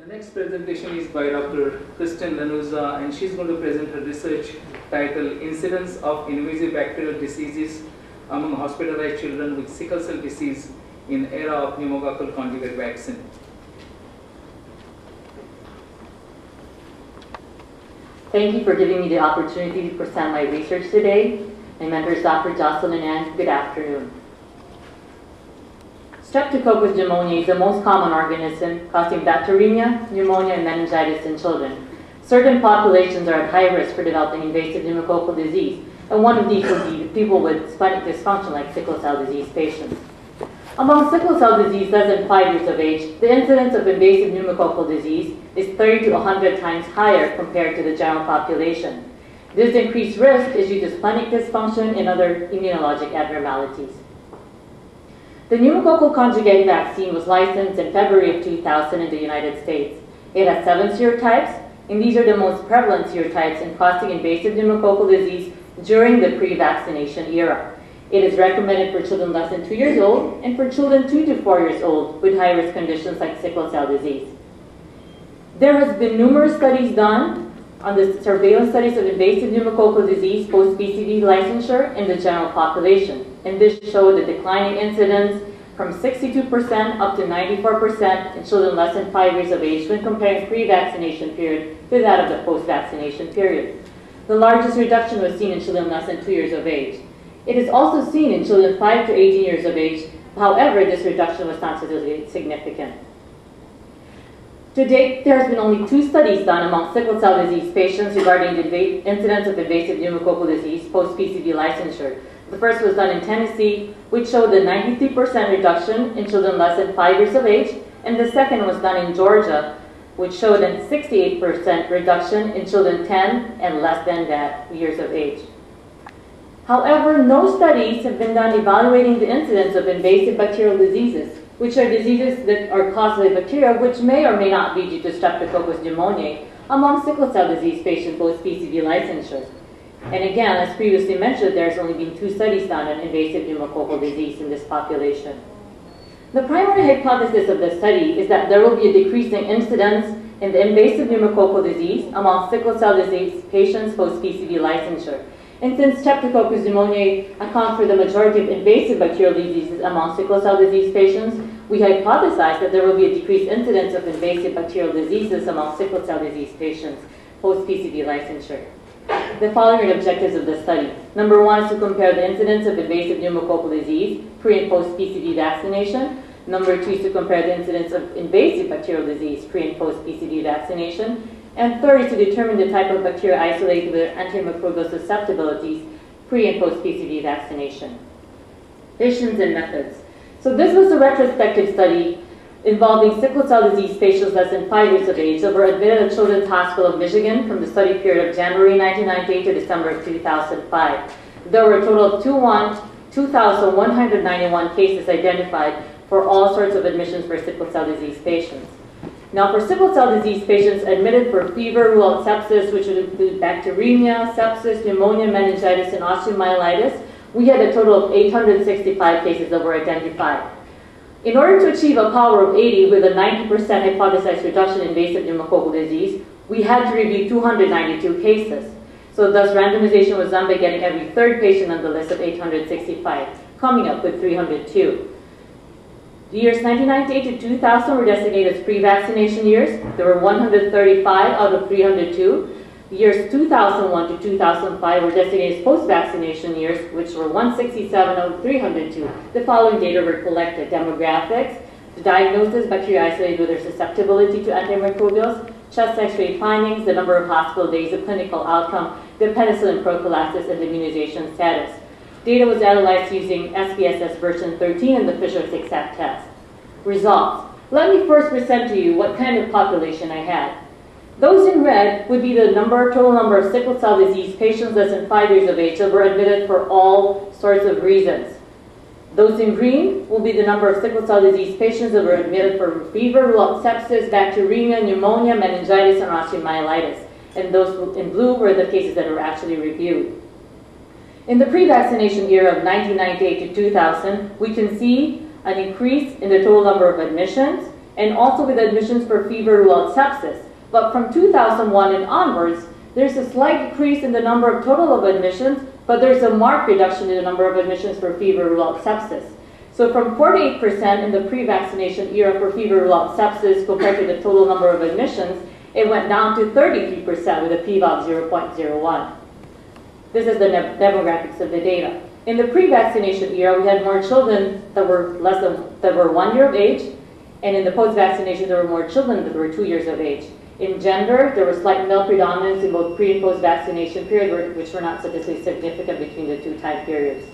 The next presentation is by Dr. Kristen Lanuza, and she's going to present her research titled Incidence of Invasive Bacterial Diseases Among Hospitalized Children with Sickle Cell Disease in Era of Pneumococcal Conjugate Vaccine. Thank you for giving me the opportunity to present my research today. My mentor is Dr. Jocelyn Ann. Good afternoon. Streptococcus pneumoniae is the most common organism causing bacteremia, pneumonia, and meningitis in children. Certain populations are at high risk for developing invasive pneumococcal disease, and one of these would be people with spinal dysfunction like sickle cell disease patients. Among sickle cell disease less than 5 years of age, the incidence of invasive pneumococcal disease is 30 to 100 times higher compared to the general population. This increased risk is due to splenic dysfunction and other immunologic abnormalities. The pneumococcal conjugate vaccine was licensed in February of 2000 in the United States. It has 7 serotypes, and these are the most prevalent serotypes in causing invasive pneumococcal disease during the pre-vaccination era. It is recommended for children less than 2 years old and for children 2 to 4 years old with high-risk conditions like sickle cell disease. There has been numerous studies done on the surveillance studies of invasive pneumococcal disease post-PCV licensure in the general population, and this showed a declining incidence from 62% up to 94% in children less than 5 years of age when comparing pre-vaccination period to that of the post-vaccination period. The largest reduction was seen in children less than 2 years of age. It is also seen in children 5 to 18 years of age. However, this reduction was not statistically significant. To date, there has been only 2 studies done among sickle cell disease patients regarding the incidence of invasive pneumococcal disease post-PCV licensure. The first was done in Tennessee, which showed a 93% reduction in children less than 5 years of age, and the second was done in Georgia, which showed a 68% reduction in children 10 and less than that years of age. However, no studies have been done evaluating the incidence of invasive bacterial diseases, which are diseases that are caused by bacteria which may or may not be due to Streptococcus pneumoniae among sickle cell disease patients post-PCV licensure. And again, as previously mentioned, there's only been 2 studies done on invasive pneumococcal disease in this population. The primary hypothesis of the study is that there will be a decreasing incidence in the invasive pneumococcal disease among sickle cell disease patients post-PCV licensure. And since Streptococcus pneumoniae account for the majority of invasive bacterial diseases among sickle cell disease patients, we hypothesize that there will be a decreased incidence of invasive bacterial diseases among sickle cell disease patients post-PCV licensure. The following are the objectives of the study. Number 1 is to compare the incidence of invasive pneumococcal disease pre- and post-PCV vaccination. Number 2 is to compare the incidence of invasive bacterial disease pre- and post-PCV vaccination. And third is to determine the type of bacteria isolated with antimicrobial susceptibilities pre- and post-PCV vaccination. Patients and methods. So this was a retrospective study involving sickle cell disease patients less than 5 years of age that were admitted at Children's Hospital of Michigan from the study period of January 1998 to December of 2005. There were a total of 2,191 cases identified for all sorts of admissions for sickle cell disease patients. Now, for sickle cell disease patients admitted for fever, rule-out sepsis, which would include bacteremia, sepsis, pneumonia, meningitis, and osteomyelitis, we had a total of 865 cases that were identified. In order to achieve a power of 80 with a 90% hypothesized reduction in invasive pneumococcal disease, we had to review 292 cases. So thus, randomization was done by getting every 3rd patient on the list of 865, coming up with 302. The years 1998 to 2000 were designated as pre-vaccination years. There were 135 out of 302. The years 2001 to 2005 were designated as post-vaccination years, which were 167 out of 302. The following data were collected: demographics, the diagnosis, bacteria isolated with their susceptibility to antimicrobials, chest X-ray findings, the number of hospital days, the clinical outcome, the penicillin prophylaxis, and the immunization status. Data was analyzed using SPSS version 13 and the Fisher-Zixak test. Results. Let me first present to you what kind of population I had. Those in red would be the total number of sickle cell disease patients less than 5 years of age that were admitted for all sorts of reasons. Those in green will be the number of sickle cell disease patients that were admitted for fever, rule-out sepsis, bacteremia, pneumonia, meningitis, and osteomyelitis. And those in blue were the cases that were actually reviewed. In the pre-vaccination era of 1998 to 2000, we can see an increase in the total number of admissions and also with admissions for fever rule-out sepsis. But from 2001 and onwards, there's a slight decrease in the number of total of admissions, but there's a marked reduction in the number of admissions for fever rule-out sepsis. So from 48% in the pre-vaccination era for fever rule-out sepsis compared to the total number of admissions, it went down to 33% with a p-value of 0.01. This is the demographics of the data. In the pre-vaccination era, we had more children that were 1 year of age, and in the post-vaccination, there were more children that were 2 years of age. In gender, there was slight male predominance in both pre and post-vaccination period, which were not statistically significant between the two time periods.